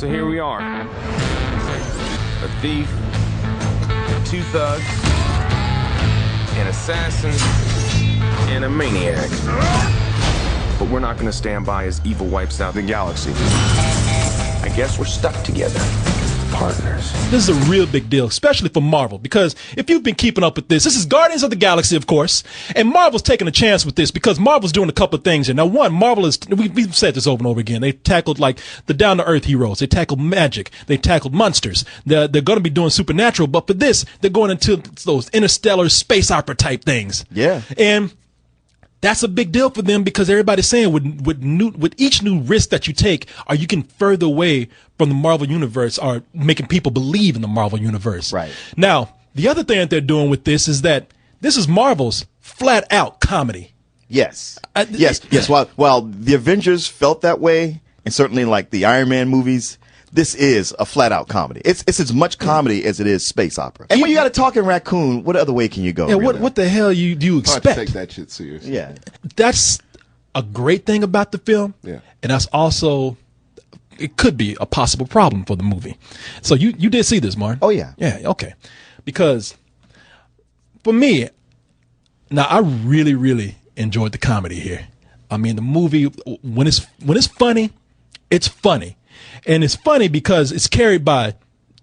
So here we are. A thief, two thugs, an assassin, and a maniac. But we're not gonna stand by as evil wipes out the galaxy. I guess we're stuck together. Partners. This is a real big deal, especially for Marvel, because if you've been keeping up with this is Guardians of the Galaxy, of course, and Marvel's taking a chance with this because Marvel's doing a couple of things here. Now, one, Marvel is, we've said this over and over again, they tackled like the down-to-earth heroes, they tackled magic, they tackled monsters, they're going to be doing supernatural, but for this, they're going into those interstellar space opera type things. Yeah. And that's a big deal for them because everybody's saying with each new risk that you take, are you getting further away from the Marvel universe or making people believe in the Marvel universe. Right. Now, the other thing that they're doing with this is that this is Marvel's flat out comedy. Yes. Yes. While the Avengers felt that way, and certainly like the Iron Man movies, this is a flat out comedy. It's as much comedy as it is space opera. And when you got a talking raccoon, what other way can you go? Yeah, really? what the hell do you expect? Hard to take that shit seriously. Yeah. That's a great thing about the film. Yeah. And that's also, it could be a possible problem for the movie. So you did see this, Martin? Oh, yeah. Yeah, okay. Because for me, now I really, really enjoyed the comedy here. I mean, the movie, when it's funny, it's funny. And it's funny because it's carried by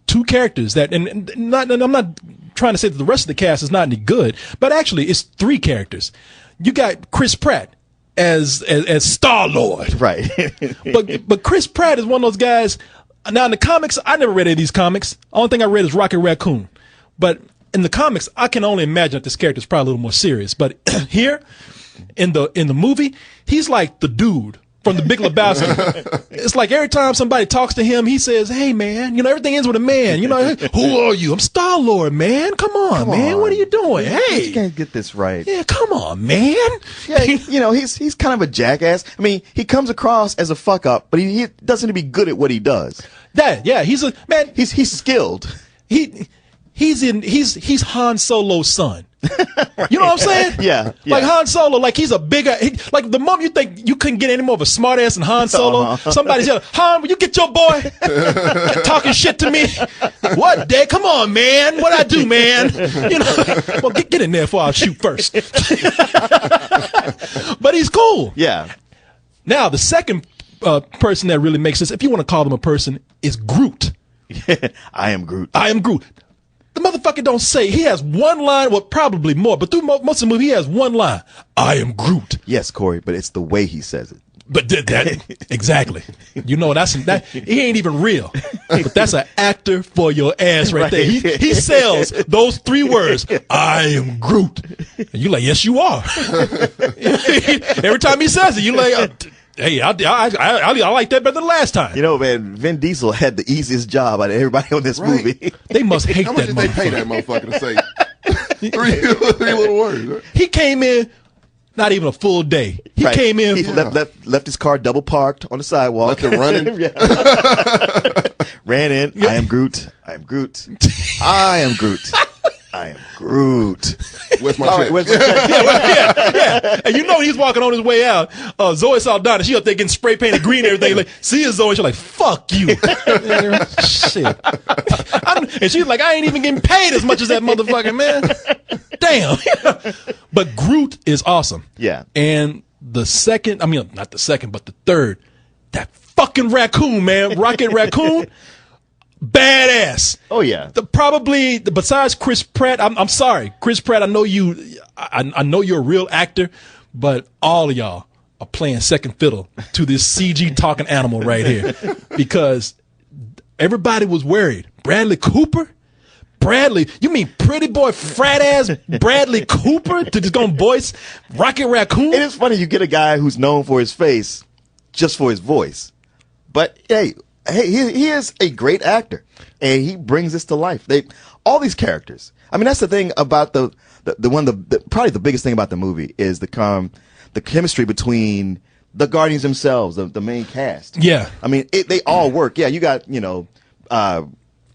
two characters that, and I'm not trying to say that the rest of the cast is not any good, but actually it's three characters. You got Chris Pratt as Star-Lord. Right. but Chris Pratt is one of those guys. Now in the comics, I never read any of these comics. Only thing I read is Rocket Raccoon. But in the comics, I can only imagine that this character is probably a little more serious. But here in the movie, he's like the dude from The Big Lebowski. It's like every time somebody talks to him, he says, "Hey, man, everything ends with a man. Who are you? I'm Star-Lord, man. Come on, man. What are you doing? Hey. You can't get this right. Yeah, come on, man." Yeah, he's kind of a jackass. I mean, he comes across as a fuck up, but he doesn't be good at what he does. Yeah, he's a man. He's skilled. He's Han Solo's son. You know what I'm saying? Yeah. Like Han Solo, like he's a bigger, like the moment you think you couldn't get any more of a smart ass than Han Solo, somebody's yelling, "Han, will you get your boy talking shit to me?" "What, Dad? Come on, man. What I do, man?" Well, get in there before I shoot first. But he's cool. Yeah. Now, the second person that really makes this, if you want to call him a person, is Groot. I am Groot. I am Groot. The motherfucker don't say. He has one line, well, probably more, but through most of the movie, he has one line. "I am Groot." Yes, Corey, but it's the way he says it. But that exactly. That he ain't even real. But that's an actor for your ass right there. He sells those three words. "I am Groot." And you like, yes, you are. Every time he says it, you like, hey, I like that better than last time. Man, Vin Diesel had the easiest job out of everybody on this movie. They must hate How that much did they pay that motherfucker to say three little words? Right? He came in not even a full day. He came in. He left his car double parked on the sidewalk. Left it running. Ran in. Yeah. I am Groot. I am Groot. I am Groot. I am Groot. Where's my check? Yeah. And he's walking on his way out. Zoe Saldana, she up there getting spray painted green and everything. Like, see you, Zoe. She's like, "Fuck you." Shit. And she's like, "I ain't even getting paid as much as that motherfucker, man." Damn. But Groot is awesome. Yeah. And not the second, but the third, that fucking raccoon, man. Rocket Raccoon. Badass. Oh yeah. Probably besides Chris Pratt. I'm sorry, Chris Pratt. I know you're a real actor, but all of y'all are playing second fiddle to this CG talking animal right here, because everybody was worried. Bradley Cooper. You mean pretty boy frat ass Bradley Cooper to just go voice Rocket Raccoon? It is funny you get a guy who's known for his face just for his voice, but hey, he is a great actor, and he brings this to life. All these characters. I mean, that's the thing about probably the biggest thing about the movie is the chemistry between the Guardians themselves, the main cast. Yeah. I mean, they all work. Yeah, you got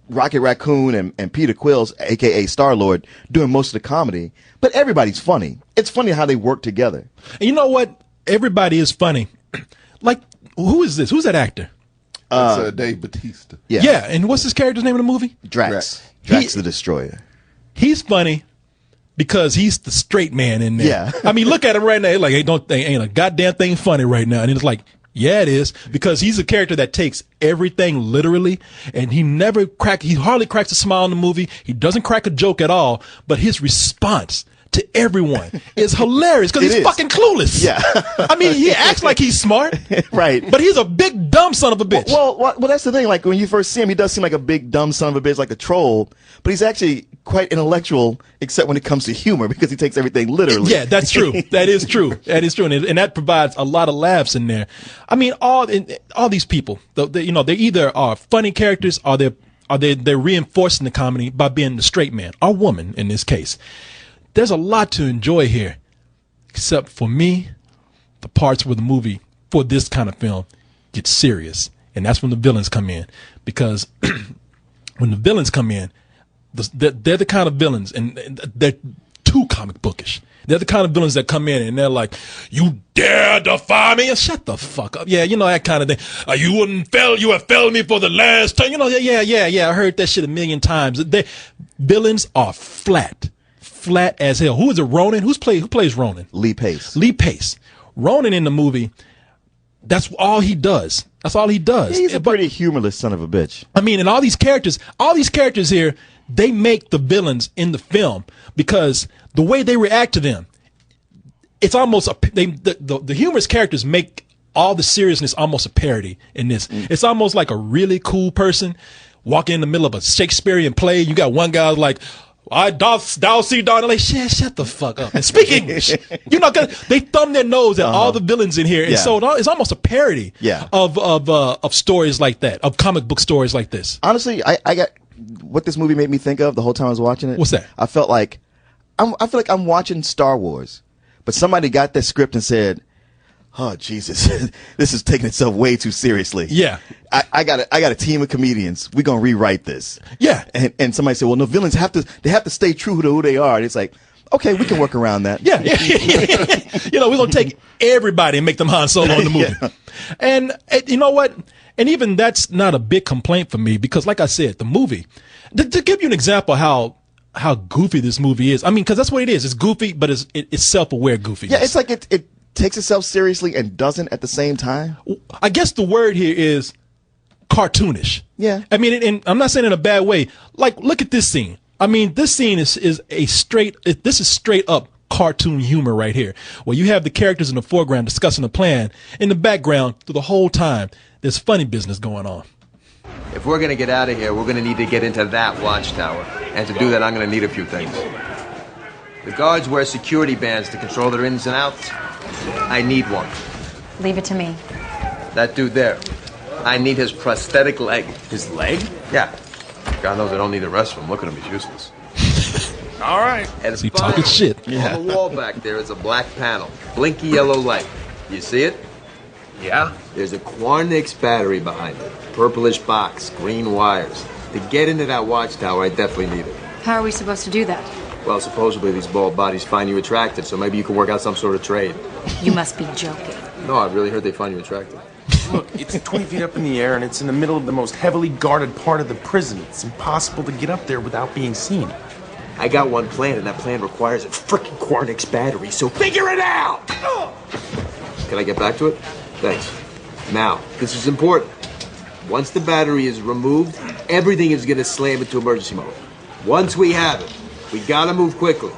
Rocket Raccoon and Peter Quills, aka Star-Lord, doing most of the comedy, but everybody's funny. It's funny how they work together. And you know what? Everybody is funny. Like, who is this? Who's that actor? That's Dave Bautista. Yeah, and what's his character's name in the movie? Drax. Drax. Drax the Destroyer. He's funny because he's the straight man in there. Yeah. I mean, look at him right now. Like, ain't a goddamn thing funny right now. And it's like, yeah, it is, because he's a character that takes everything literally, and he hardly cracks a smile in the movie. He doesn't crack a joke at all, but his response to everyone is hilarious because he's fucking clueless. Yeah. I mean, he acts like he's smart. Right. But he's a big dumb son of a bitch. Well, that's the thing. Like, when you first see him, he does seem like a big dumb son of a bitch, like a troll, but he's actually quite intellectual, except when it comes to humor, because he takes everything literally. Yeah, that's true. That is true. That is true, and that provides a lot of laughs in there. I mean, all these people, they either are funny characters, or they're reinforcing the comedy by being the straight man or woman in this case. There's a lot to enjoy here, except for me, the parts where the movie, for this kind of film, gets serious, and that's when the villains come in, because when the villains come in, they're the kind of villains, and they're too comic bookish. They're the kind of villains that come in and they're like, "You dare defy me?" Shut the fuck up. Yeah, you know, that kind of thing. You have failed me for the last time. You know, yeah. I heard that shit a million times. Villains are flat as hell. Who is it? Ronan? Who plays Ronan? Lee Pace. Lee Pace. Ronan in the movie, that's all he does. That's all he does. He's a pretty humorless son of a bitch. I mean, and all these characters here, they make the villains in the film because the way they react to them, it's almost the humorous characters make all the seriousness almost a parody in this. It's almost like a really cool person walking in the middle of a Shakespearean play. You got one guy like, thou see, darling, like, shut the fuck up and speak English. You know, cause they thumb their nose at all the villains in here, and so it's almost a parody of stories like that, of comic book stories like this. Honestly, I got what this movie made me think of the whole time I was watching it. What's that? I feel like I'm watching Star Wars, but somebody got that script and said, "Oh Jesus, this is taking itself way too seriously." Yeah. I got a team of comedians. We're gonna rewrite this. Yeah. And somebody said, "Well, no, villains have to stay true to who they are." And it's like, okay, we can work around that. Yeah. You know, we're gonna take everybody and make them Han Solo in the movie. Yeah. And you know what? And even that's not a big complaint for me, because like I said, the movie, to give you an example how goofy this movie is. I mean, because that's what it is. It's goofy, but it's self-aware goofy. Yeah, it's like it takes itself seriously and doesn't at the same time. I guess the word here is cartoonish. Yeah. I mean, and I'm not saying in a bad way. Like, look at this scene. I mean, this scene is straight up cartoon humor right here, where you have the characters in the foreground discussing a plan. In the background, through the whole time, there's funny business going on. If we're going to get out of here, we're going to need to get into that watchtower. And to do that, I'm going to need a few things. The guards wear security bands to control their ins and outs. I need one. Leave it to me. That dude there, I need his prosthetic leg. His leg? Yeah. God knows I don't need the rest of him. Look at him, he's useless. All right. And He talking shit. On the wall back there is a black panel. Blinky yellow light. You see it? Yeah? There's a Quarnix battery behind it. Purplish box, green wires. To get into that watchtower, I definitely need it. How are we supposed to do that? Well, supposedly these bald bodies find you attractive, so maybe you can work out some sort of trade. You must be joking. No, I really heard they find you attractive. Look, it's 20 feet up in the air, and it's in the middle of the most heavily guarded part of the prison. It's impossible to get up there without being seen. I got one plan, and that plan requires a frickin' Quarnix battery, so figure it out! Can I get back to it? Thanks. Now, this is important. Once the battery is removed, everything is gonna slam into emergency mode. Once we have it, we gotta move quickly.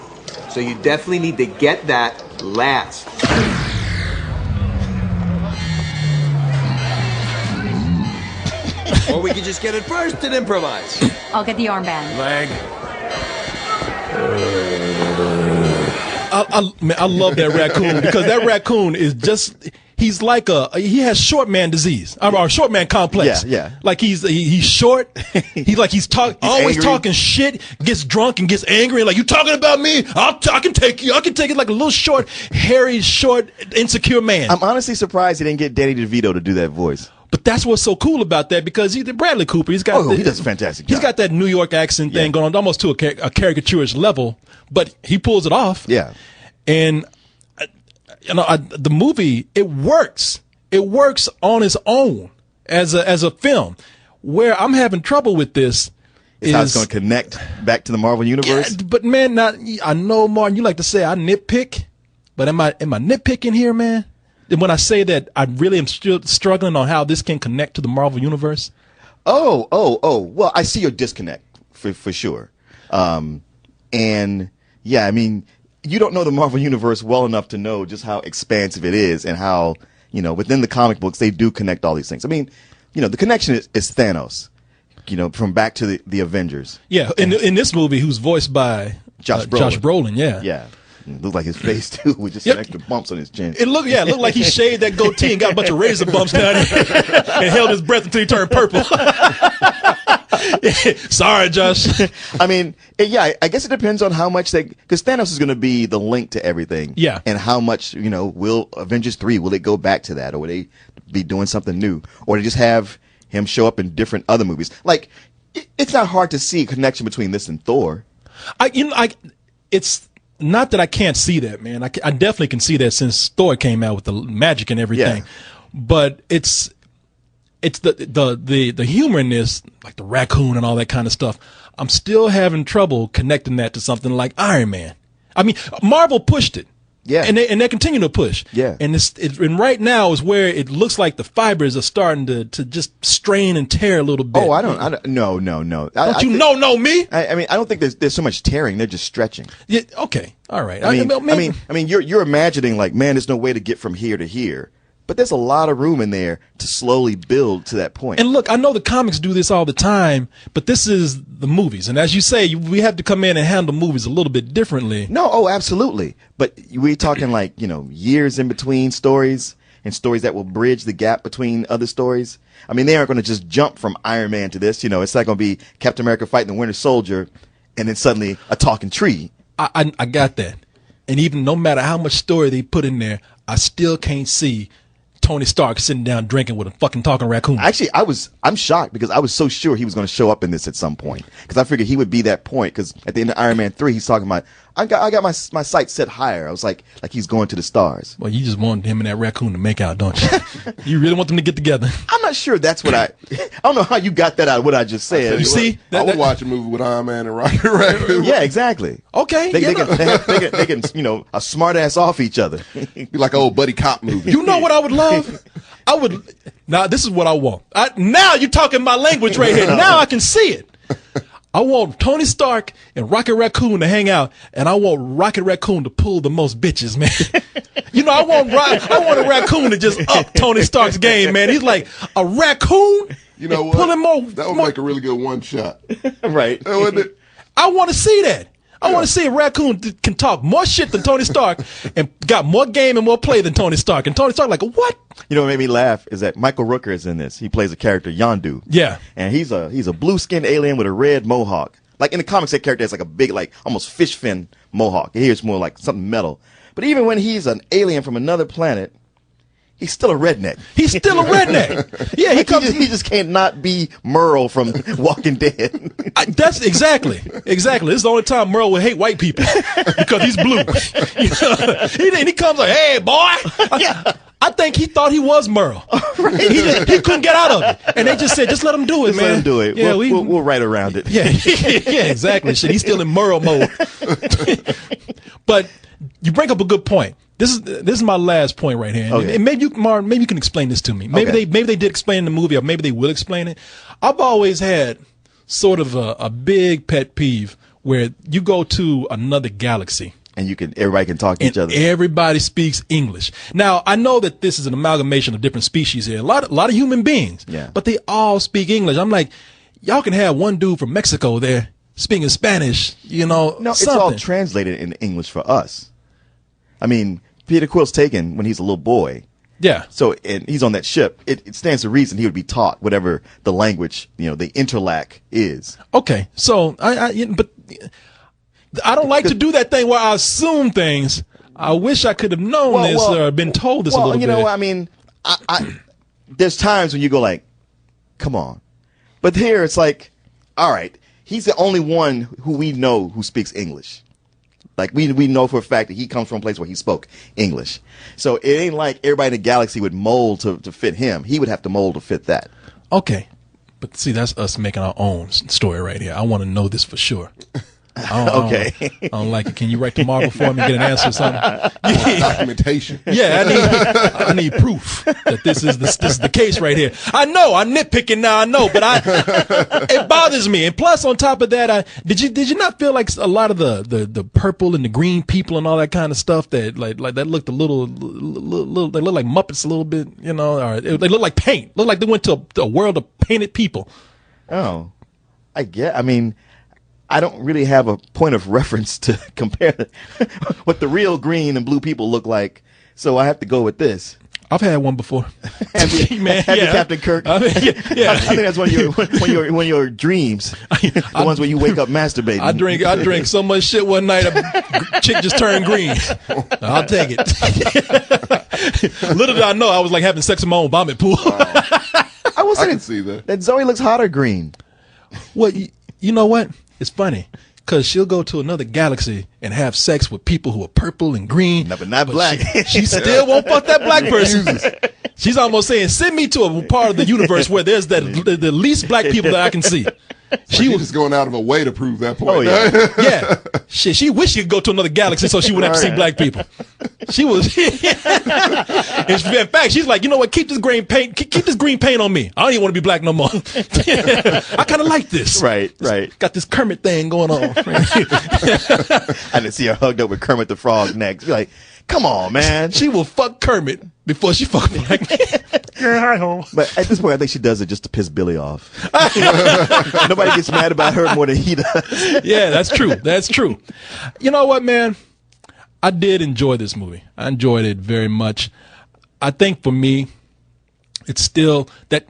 So you definitely need to get that last. Or we can just get it first and improvise. I'll get the armband. Leg. I love that raccoon, because that raccoon is just, he has short man disease, or short man complex. Yeah. Like he's short. He's always angry. talking shit, gets drunk and gets angry. Like, you talking about me? I can take you. I can take it, like a little short, hairy, short, insecure man. I'm honestly surprised he didn't get Danny DeVito to do that voice. But that's what's so cool about that, because Bradley Cooper, he does a fantastic job. He's got that New York accent thing going on, almost to a caricaturish level, but he pulls it off. Yeah. And the movie, it works. It works on its own. as a film. Where I'm having trouble with this is how it's going to connect back to the Marvel Universe. Yeah, but man, I know, Martin, you like to say I nitpick, but am I nitpicking here, man? And when I say that I really am still struggling on how this can connect to the Marvel Universe. Oh. Well, I see your disconnect for sure. And yeah, I mean, you don't know the Marvel Universe well enough to know just how expansive it is and how, within the comic books, they do connect all these things. I mean, the connection is Thanos, from back to the Avengers. Yeah, in this movie, who's voiced by Josh Brolin, yeah. Yeah. It looked like his face, too, with just some extra bumps on his chin. It looked like he shaved that goatee and got a bunch of razor bumps down there and held his breath until he turned purple. Sorry, Josh. I mean, yeah, I guess it depends on how much because Thanos is going to be the link to everything. Yeah. And how much, will Avengers 3, will it go back to that? Or will they be doing something new? Or they just have him show up in different other movies? Like, it's not hard to see a connection between this and Thor. It's not that I can't see that, man. I definitely can see that since Thor came out with the magic and everything. Yeah. But it's the humor in this, like the raccoon and all that kind of stuff. I'm still having trouble connecting that to something like Iron Man. I mean, Marvel pushed it. Yeah. And they continue to push. Yeah. And and right now is where it looks like the fibers are starting to just strain and tear a little bit. Oh, I don't no. Don't you know me? I mean, I don't think there's so much tearing. They're just stretching. Yeah, okay. All right. I mean, you're imagining like, man, there's no way to get from here to here. But there's a lot of room in there to slowly build to that point. And look, I know the comics do this all the time, but this is the movies. And as you say, we have to come in and handle movies a little bit differently. No, absolutely. But we're talking like, years in between stories and stories that will bridge the gap between other stories. I mean, they aren't going to just jump from Iron Man to this. It's not going to be Captain America fighting the Winter Soldier and then suddenly a talking tree. I got that. And even no matter how much story they put in there, I still can't see Tony Stark sitting down drinking with a fucking talking raccoon. Actually, I'm shocked because I was so sure he was going to show up in this at some point because I figured he would be that point because at the end of Iron Man 3, he's talking about, I got my sights set higher. I was like he's going to the stars. Well, you just want him and that raccoon to make out, don't you? You really want them to get together. I'm not sure that's what I don't know how you got that out of what I just said. You see? I would watch a movie with Iron Man and Rocket Raccoon. Yeah, exactly. Okay. They can a smart ass off each other. Be like an old buddy cop movie. You know what I would love? Now this is what I want. Now you're talking my language right here. Now I can see it. I want Tony Stark and Rocket Raccoon to hang out, and I want Rocket Raccoon to pull the most bitches, man. I want a raccoon to just up Tony Stark's game, man. He's like a raccoon. You know what? Pulling more. That would make a really good one shot. Right. Wouldn't it? I want to see that. I want to see a raccoon can talk more shit than Tony Stark and got more game and more play than Tony Stark. And Tony Stark like, what? You know what made me laugh is that Michael Rooker is in this. He plays a character, Yondu. Yeah. And he's a blue-skinned alien with a red mohawk. Like in the comics, that character has like a big, like almost fish fin mohawk. Here it's more like something metal. But even when he's an alien from another planet, he's still a redneck. He's still a redneck. Yeah, he just can't not be Merle from Walking Dead. That's exactly. This is the only time Merle would hate white people because he's blue. He comes like, hey, boy. Yeah. I think he thought he was Merle. Right. He couldn't get out of it. And they just said, just let him do it, just man. Let him do it. Yeah, we'll write around it. Yeah, yeah, exactly. Shit, he's still in Merle mode. But you bring up a good point. This is my last point right here. Okay. And maybe you, Martin, maybe you can explain this to me. Maybe they did explain in the movie, or maybe they will explain it. I've always had sort of a big pet peeve where you go to another galaxy. And everybody can talk to each other. Everybody speaks English. Now, I know that this is an amalgamation of different species here. A lot of human beings. Yeah. But they all speak English. I'm like, y'all can have one dude from Mexico there speaking Spanish, No, something. it's all translated in English for us. I mean, Peter Quill's taken when he's a little boy. Yeah. So, and he's on that ship. It stands to reason he would be taught whatever the language, the interlac is. Okay. So, but I don't like to do that thing where I assume things. I wish I could have known this or been told this a little bit. Well, I mean, there's times when you go like, come on. But here it's like, all right, he's the only one who we know who speaks English. Like we know for a fact that he comes from a place where he spoke English. So it ain't like everybody in the galaxy would mold to fit him. He would have to mold to fit that. Okay. But see, that's us making our own story right here. I want to know this for sure. Okay. I don't like it. Can you write to Marvel for me and get an answer or something? Documentation. Yeah, I need proof that this is the case right here. I know I'm nitpicking now. I know, but it bothers me. And plus, on top of that, did you not feel like a lot of the purple and the green people and all that kind of stuff that like that looked a little they look like Muppets a little bit, you know, or they look like paint. Look like they went to a world of painted people. Oh, I mean, I don't really have a point of reference to compare what the real green and blue people look like, so I have to go with this. I've had one before. Have you, Captain Kirk? I mean, yeah. I think that's one of your dreams. The ones where you wake up masturbating. I drink so much shit one night, a chick just turned green. I'll take it. Little did I know I was like having sex in my own vomit pool. I will say can see that. That Zoe looks hotter green. Well, you know what? It's funny because she'll go to another galaxy and have sex with people who are purple and green, but not black. She still won't fuck that black person. She's almost saying, send me to a part of the universe where there's the least black people that I can see. She was just going out of her way to prove that point. Oh, yeah. Yeah. Shit, she wished she could go to another galaxy so she wouldn't have to see black people. She was. In fact, she's like, you know what? Keep this green paint. Keep this green paint on me. I don't even want to be black no more. I kind of like this. Right. Got this Kermit thing going on. I didn't see her hugged up with Kermit the Frog next. Be like, come on, man. She will fuck Kermit before she fuck black man. But at this point, I think she does it just to piss Billy off. Nobody gets mad about her more than he does. Yeah, that's true. That's true. You know what, man? I did enjoy this movie. I enjoyed it very much. I think for me, it's still that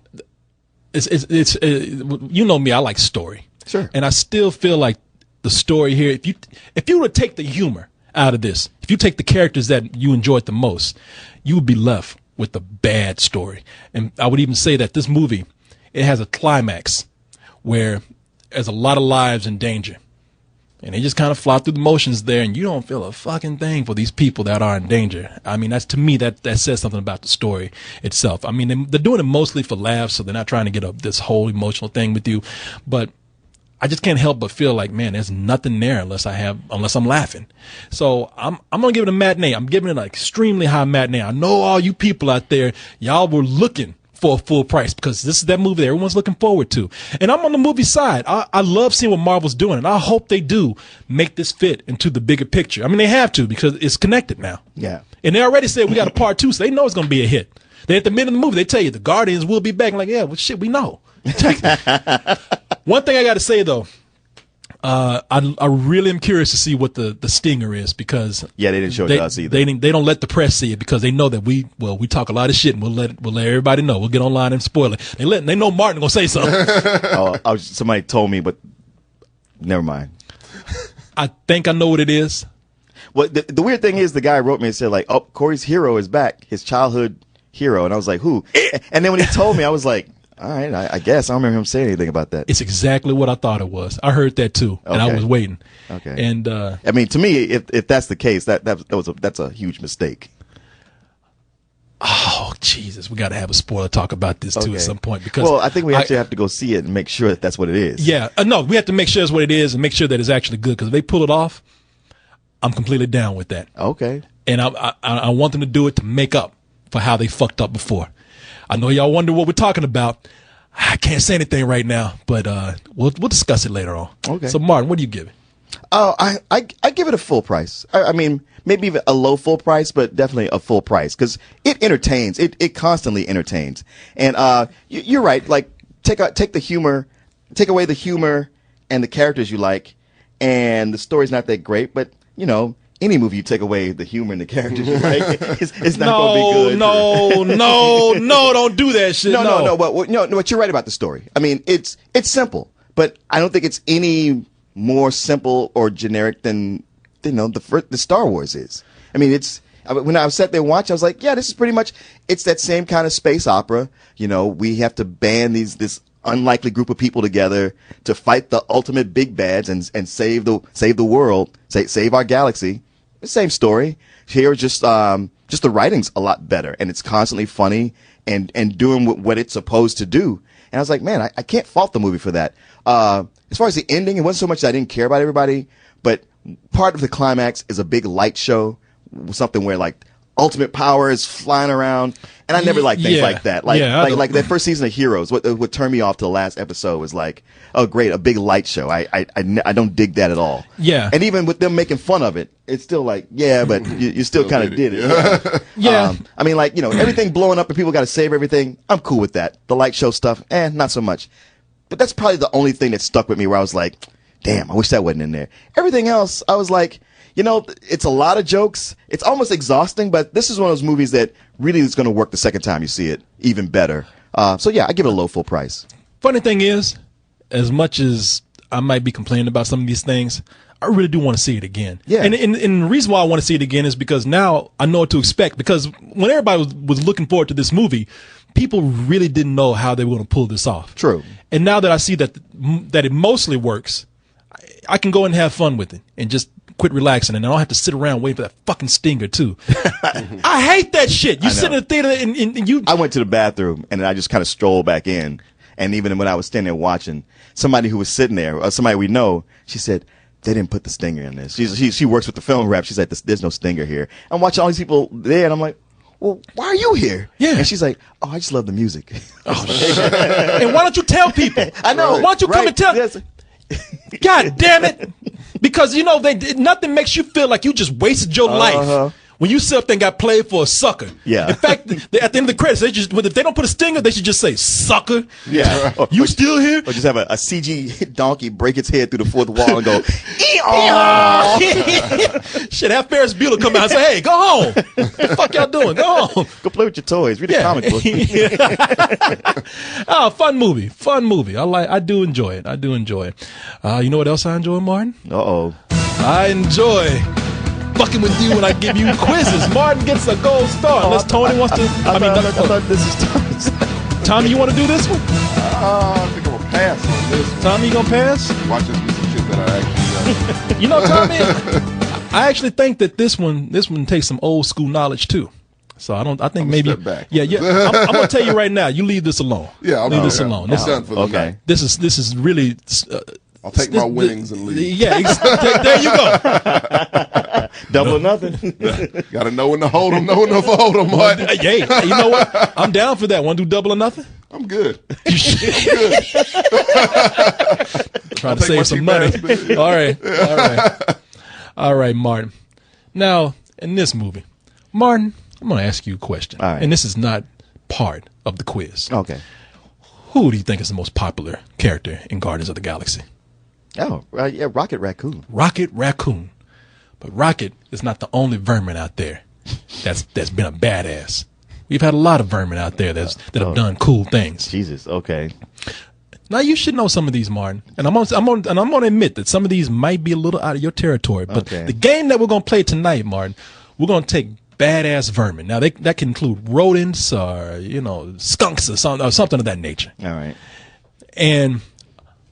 it's you know me, I like story. Sure. And I still feel like the story here, if you were to take the humor out of this, if you take the characters that you enjoyed the most, you would be left with a bad story. And I would even say that this movie, it has a climax where there's a lot of lives in danger. And they just kind of fly through the motions there, and you don't feel a fucking thing for these people that are in danger. I mean, that's to me, that says something about the story itself. I mean, they're doing it mostly for laughs, so they're not trying to get this whole emotional thing with you. But I just can't help but feel like, man, there's nothing there unless I'm laughing. So I'm gonna give it a matinee. I'm giving it an extremely high matinee. I know all you people out there, y'all were looking for a full price because this is that movie that everyone's looking forward to. And I'm on the movie side. I love seeing what Marvel's doing, and I hope they do make this fit into the bigger picture. I mean, they have to because it's connected now. Yeah. And they already said we got a part 2, so they know it's gonna be a hit. Then at the middle of the movie, they tell you the Guardians will be back. I'm like, yeah, well, shit, we know. One thing I got to say though, I really am curious to see what the stinger is because they didn't show it to us either. They don't let the press see it because they know that we talk a lot of shit and we'll let everybody know. We'll get online and spoil it. They know Martin gonna say something. Somebody told me, but never mind. I think I know what it is. Well, the weird thing is the guy wrote me and said like, oh, Corey's hero is back, his childhood hero, and I was like, who? And then when he told me, I was like, all right, I guess. I don't remember him saying anything about that. It's exactly what I thought it was. I heard that too, and I was waiting. Okay. And I mean, to me, if that's the case, that's a huge mistake. Oh Jesus, we got to have a spoiler talk about this too at some point because I think we actually have to go see it and make sure that that's what it is. Yeah, no, we have to make sure it's what it is and make sure that it's actually good because if they pull it off, I'm completely down with that. Okay. And I want them to do it to make up for how they fucked up before. I know y'all wonder what we're talking about. I can't say anything right now, but we'll discuss it later on. Okay. So, Martin, what do you give it? Oh, I give it a full price. I mean, maybe even a low full price, but definitely a full price because it entertains. It constantly entertains. And you're right. Like take the humor, take away the humor and the characters you like, and the story's not that great. But you know, any movie you take away the humor and the characters you like, it's not going to be good. No, don't do that shit. No. But you're right about the story. I mean, it's simple, but I don't think it's any more simple or generic than the Star Wars is. I mean, when I sat there and watched, I was like, yeah, this is pretty much it's that same kind of space opera. You know, we have to ban this unlikely group of people together to fight the ultimate big bads and save the world, save our galaxy. Same story. Here, just the writing's a lot better, and it's constantly funny and doing what it's supposed to do. And I was like, man, I can't fault the movie for that. As far as the ending, it wasn't so much that I didn't care about everybody, but part of the climax is a big light show, something where like ultimate power is flying around, and I never liked things like that. Like that first season of Heroes. What turned me off to the last episode was like, oh great, a big light show. I don't dig that at all. Yeah, and even with them making fun of it, it's still like, yeah, but you still kind of did it. Yeah. I mean, like, everything blowing up and people got to save everything. I'm cool with that. The light show stuff, not so much. But that's probably the only thing that stuck with me where I was like, damn, I wish that wasn't in there. Everything else, I was like, it's a lot of jokes. It's almost exhausting, but this is one of those movies that really is going to work the second time you see it even better. So yeah, I give it a low full price. Funny thing is, as much as I might be complaining about some of these things, I really do want to see it again. Yeah. And the reason why I want to see it again is because now I know what to expect. Because when everybody was looking forward to this movie, people really didn't know how they were going to pull this off. True. And now that I see that it mostly works, I can go and have fun with it and just quit relaxing, and I don't have to sit around waiting for that fucking stinger too. I hate that shit. You sit in the theater and you. I went to the bathroom and I just kind of strolled back in, and even when I was standing there watching, somebody who was sitting there, or somebody we know, she said, they didn't put the stinger in this. She works with the film rep. She's like, there's no stinger here. I'm watching all these people there, and I'm like, well, why are you here? Yeah. And she's like, oh, I just love the music. Oh, shit. And why don't you tell people? I know. Why don't you come and tell? Yes. God damn it. Because, nothing makes you feel like you just wasted your life when you sit up there and got played for a sucker. Yeah. In fact, at the end of the credits, if they don't put a stinger, they should just say, sucker. Yeah. You still here? Or just have a CG donkey break its head through the fourth wall and go, Shit, have Ferris Bueller come out and say, hey, go home. What the fuck y'all doing? Go home. Go play with your toys. Read a comic book. Oh, fun movie. Fun movie. I do enjoy it. You know what else I enjoy, Martin? Uh-oh. I enjoy fucking with you when I give you quizzes. Martin gets a gold star unless Tony wants to. I thought this is Tom's. Tommy, you want to do this one? I think I'm gonna pass on this one. Tommy, you gonna pass? Watch this piece of shit that I actually You know, Tommy, I actually think that this one takes some old school knowledge too. So I think maybe. Step back. Yeah. I'm gonna tell you right now. You leave this alone. Yeah, I'll leave this alone. I'm done for the Okay. night. This is really. I'll take my winnings and leave. Yeah, there you go. Double or nothing. Gotta know when to hold them, know when to fold them. Hey, you know what? I'm down for that. Want to do double or nothing? I'm good. You should. Trying to take my save some cheap money. ass bill. All right, Martin. Now, in this movie, Martin, I'm going to ask you a question. All right. And this is not part of the quiz. Okay. Who do you think is the most popular character in Guardians of the Galaxy? Oh, yeah, Rocket Raccoon. Rocket Raccoon. But Rocket is not the only vermin out there that's been a badass. We've had a lot of vermin out there that have done cool things. Jesus, okay. Now you should know some of these, Martin, and I'm gonna admit that some of these might be a little out of your territory. But Okay. the game that we're gonna play tonight, Martin, we're gonna take badass vermin. Now that can include rodents or skunks or something of that nature. All right. And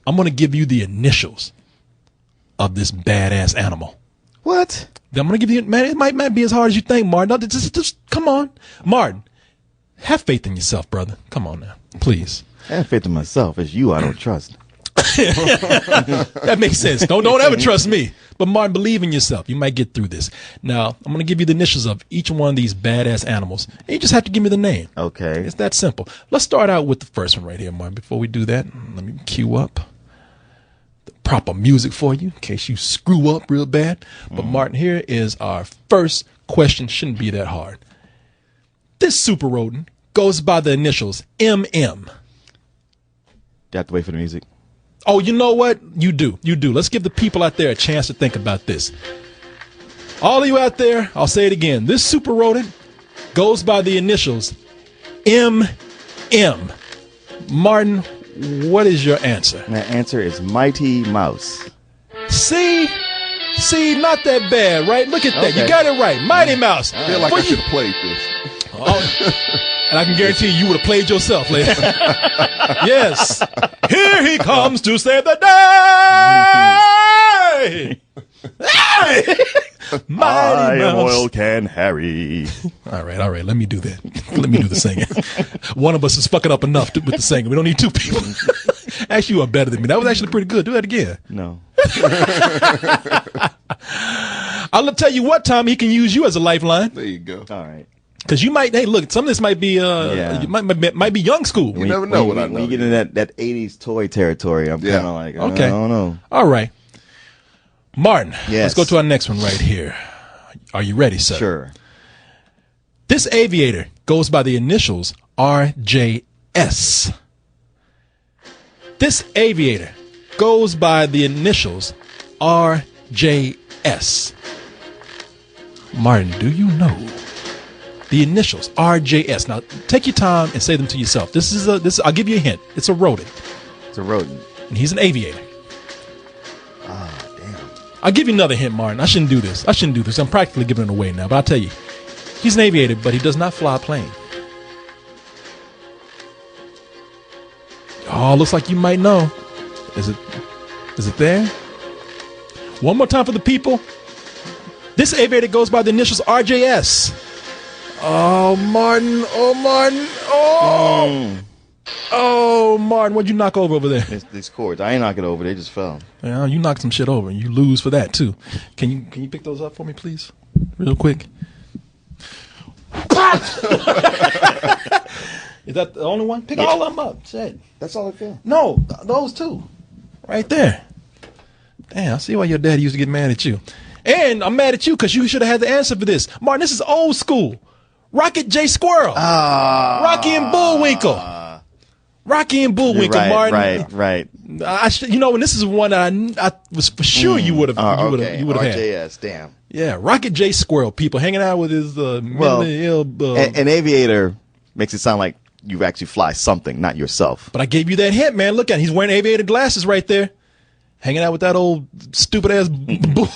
I'm gonna give you the initials of this badass animal. What? I'm gonna give you, man. It might be as hard as you think, Martin. No, just come on, Martin. Have faith in yourself, brother. Come on now, please. I have faith in myself. It's you I don't trust. That makes sense. Don't ever trust me. But Martin, believe in yourself. You might get through this. Now, I'm gonna give you the initials of each one of these badass animals. And you just have to give me the name. Okay. It's that simple. Let's start out with the first one right here, Martin. Before we do that, let me cue up the proper music for you in case you screw up real bad. But Martin, here is our first question. Shouldn't be that hard. This super rodent goes by the initials MM. Do I have to wait for the music? Oh, you know what? You do. Let's give the people out there a chance to think about this. All of you out there, I'll say it again. This super rodent goes by the initials MM. Martin, what is your answer? My answer is Mighty Mouse. See, not that bad, right? Look at that. Okay. You got it right. Mighty Mouse. I feel like I should have played this. Oh, And I can guarantee you would have played yourself later. Yes. Here he comes to save the day. Mighty I am Mouse. Oil Can Harry. All right. Let me do that. Let me do the singing. One of us is fucking up enough with the singing. We don't need two people. Actually, you are better than me. That was actually pretty good. Do that again. No. I'll tell you what, Tommy, he can use you as a lifeline. There you go. All right. Because you might, hey, look, some of this might be, might be young school. You never know what I know. When you get in that 80s toy territory, I'm kind of like, Okay. I don't know. All right. Martin, Yes. let's go to our next one right here. Are you ready, sir? Sure. This aviator goes by the initials RJS. This aviator goes by the initials RJS. Martin, do you know the initials RJS? Now, take your time and say them to yourself. I'll give you a hint. It's a rodent, It's a rodent. and he's an aviator. Damn. I'll give you another hint, Martin. I shouldn't do this. I'm practically giving it away now, but I'll tell you. He's an aviator, but he does not fly a plane. Oh, looks like you might know. Is it there? One more time for the people. This aviator goes by the initials RJS. Oh, Martin. Oh, Martin. Oh, Martin. What'd you knock over there? These cords. I ain't knock it over. They just fell. Well, you knocked some shit over, and you lose for that too. Can you pick those up for me, please, real quick? Is that the only one? Pick all of them up. Shit. That's all it fell. No, those two, right there. Damn, I see why your daddy used to get mad at you. And I'm mad at you because you should have had the answer for this. Martin, this is old school. Rocket J. Squirrel. Rocky and Bullwinkle. Rocky and Bullwinkle, Martin. Right. And this is one I was for sure you would have. Okay. You would have had. RJS, damn. Yeah, Rocket J. Squirrel. People hanging out with his mentally ill. An aviator makes it sound like you actually fly something, not yourself. But I gave you that hint, man. Look at him. He's wearing aviator glasses right there. Hanging out with that old stupid ass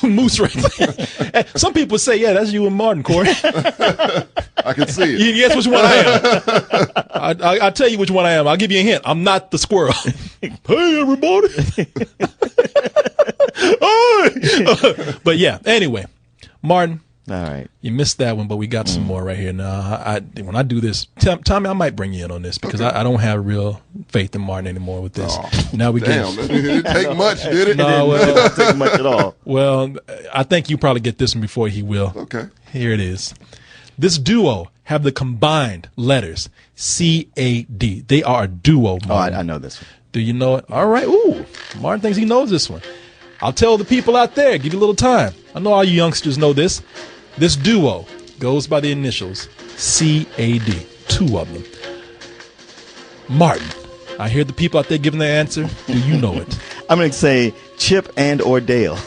moose right there. Some people say, yeah, that's you and Martin, Corey. I can see it. You guess which one I am. I'll tell you which one I am. I'll give you a hint. I'm not the squirrel. Hey, everybody. But yeah, anyway, Martin. All right. You missed that one, but we got some more right here. Now, when I do this, Tommy, I might bring you in on this because I don't have real faith in Martin anymore with this. Now we Damn, get. it didn't take much, did it? No, It didn't take much at all. well, I think you probably get this one before he will. Okay. Here it is. This duo have the combined letters CAD. They are a duo. Oh, Martin. I know this one. Do you know it? All right. Ooh, Martin thinks he knows this one. I'll tell the people out there. Give you a little time. I know all you youngsters know this. This duo goes by the initials CAD. Two of them. Martin, I hear the people out there giving their answer. Do you know it? I'm going to say Chip and or Dale.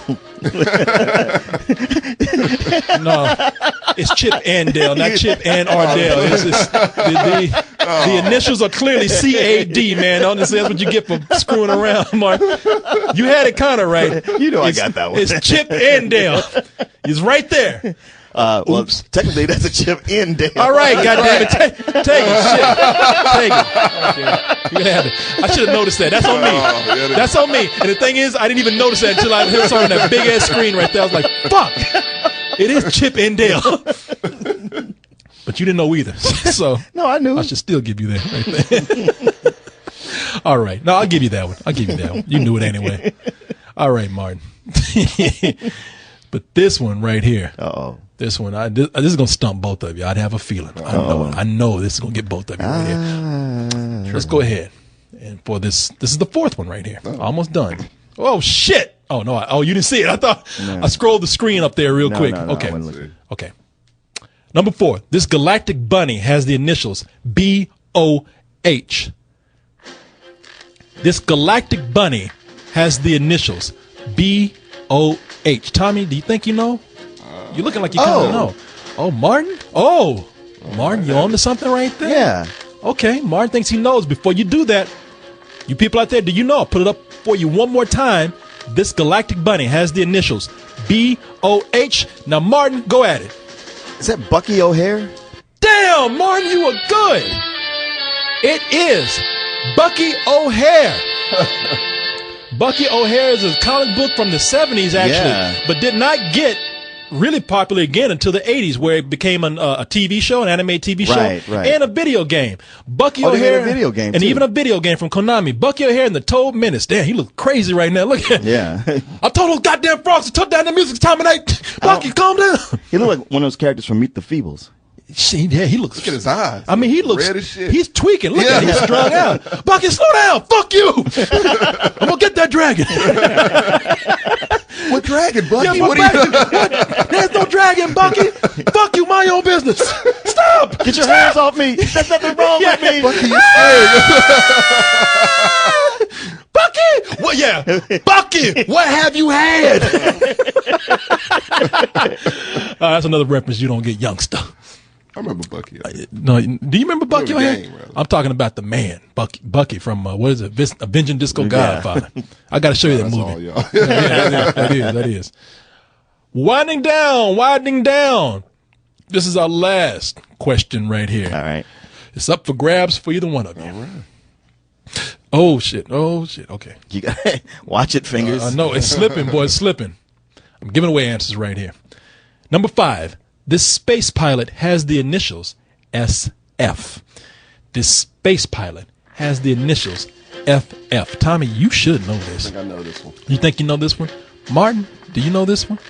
No, it's Chip and Dale, not Chip and Ardell. The initials are clearly CAD, man. Honestly, that's what you get for screwing around, Mark. You had it kind of right. You know I got that one. It's Chip and Dale. He's right there. Well, technically, that's a Chip in Dale. All right, goddamn it, take it, shit, take it. Okay. You can have it. I should have noticed that. That's on me. That's on me. And the thing is, I didn't even notice that until I saw it on that big ass screen right there. I was like, "Fuck, it is Chip and Dale." But you didn't know either, so No, I knew. I should still give you that right there. All right, no, I'll give you that one. I'll give you that one. You knew it anyway. All right, Martin. But this one right here. Uh-oh. This one, this is gonna stump both of you. I'd have a feeling. I know it. I know this is gonna get both of you right here. Let's go ahead. And for this is the fourth one right here. Almost done. Oh shit! Oh no! You didn't see it. I thought I scrolled the screen up there real quick. No, okay. I wasn't looking. Okay. Number 4. This Galactic Bunny has the initials BOH. This Galactic Bunny has the initials BOH. Tommy, do you think you know? You're looking like you kind of know. Oh, Martin? Oh, Martin, you on to something right there? Yeah. Okay, Martin thinks he knows. Before you do that, you people out there, do you know? I'll put it up for you one more time. This Galactic Bunny has the initials BOH. Now, Martin, go at it. Is that Bucky O'Hare? Damn, Martin, you were good. It is Bucky O'Hare. Bucky O'Hare is a comic book from the 70s, actually, but did not get really popular again until the 80s, where it became a TV show, an anime TV show, and a video game. Bucky O'Hare, they made a video game, and too. even a video game from Konami. Bucky O'Hare and the Toad Menace. Damn, he looks crazy right now. Look at him. Yeah. I told those goddamn frogs to tuck down the music time of night. Bucky, calm down. He looked like one of those characters from Meet the Feebles. Yeah, he looks. Look at his eyes. I mean, he looks. Red as shit. He's tweaking. Look at him. He's strung out. Bucky, slow down. Fuck you. I'm gonna get that dragon. What dragon, Bucky? Yeah, what are you? There's no dragon, Bucky. Fuck you, mind your own business. Stop. Get your hands off me. There's nothing wrong with me. Bucky, you scared. Bucky. Well, yeah. Bucky, what have you had? That's another reference you don't get, youngster. I remember Bucky. No, do you remember Bucky? Remember the game, rather. I'm talking about the man, Bucky from what is it? Avenging Disco Godfather. I got to show you that That's movie. all, y'all. That is. Winding down. This is our last question right here. All right. It's up for grabs for either one of you. All right. Oh shit. Okay. You got watch it, fingers. I know it's slipping, boy. It's slipping. I'm giving away answers right here. Number 5. This space pilot has the initials SF. This space pilot has the initials FF. Tommy, you should know this. I think I know this one. You think you know this one? Martin, do you know this one?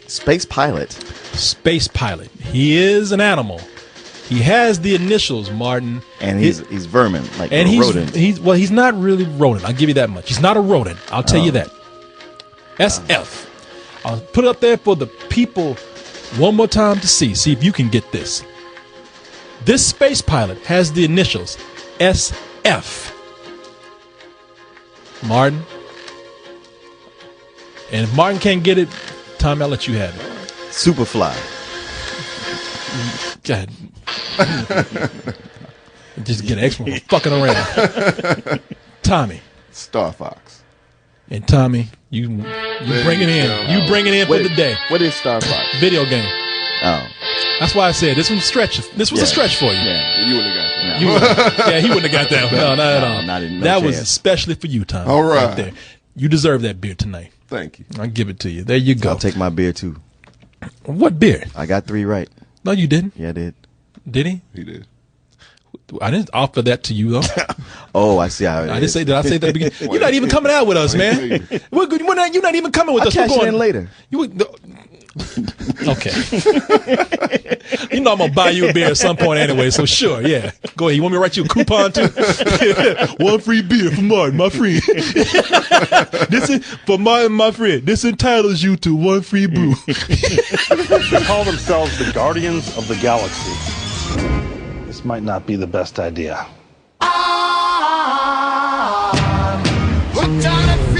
Space pilot. Space pilot. He is an animal. He has the initials, Martin. And he's vermin, like And a he's rodent. he's not really rodent. I'll give you that much. He's not a rodent. I'll tell you that. SF. I'll put it up there for the people one more time to see. See if you can get this. This space pilot has the initials SF. Martin. And if Martin can't get it, Tommy, I'll let you have it. Superfly. Go ahead. Just get an extra one for fucking around. Tommy. Star Fox. And Tommy, you bring it in. You bring it in for the day. What is Star Fox? Video game. Oh. That's why I said this was a stretch. This was a stretch for you. Yeah. You wouldn't have got that. He wouldn't have got that one. No, not at all. No That was chance. especially for you, Tommy. All right. there. You deserve that beer tonight. Thank you. I'll give it to you. There you go. I'll take my beer too. What beer? I got 3 right. No, you didn't. Yeah, I did. Did he? He did. I didn't offer that to you though. Oh, I see how it I is. didn't say that. I say that at the beginning. You're not even coming out with us, man. You're not even coming with I'll us. cash We're it going in later. Okay. You know I'm gonna buy you a beer at some point anyway, so sure, yeah. Go ahead. You want me to write you a coupon too? 1 free beer for Martin, my friend. This is for Martin, my friend. This entitles you to 1 free brew. They call themselves the Guardians of the Galaxy. This might not be the best idea. Hooked on a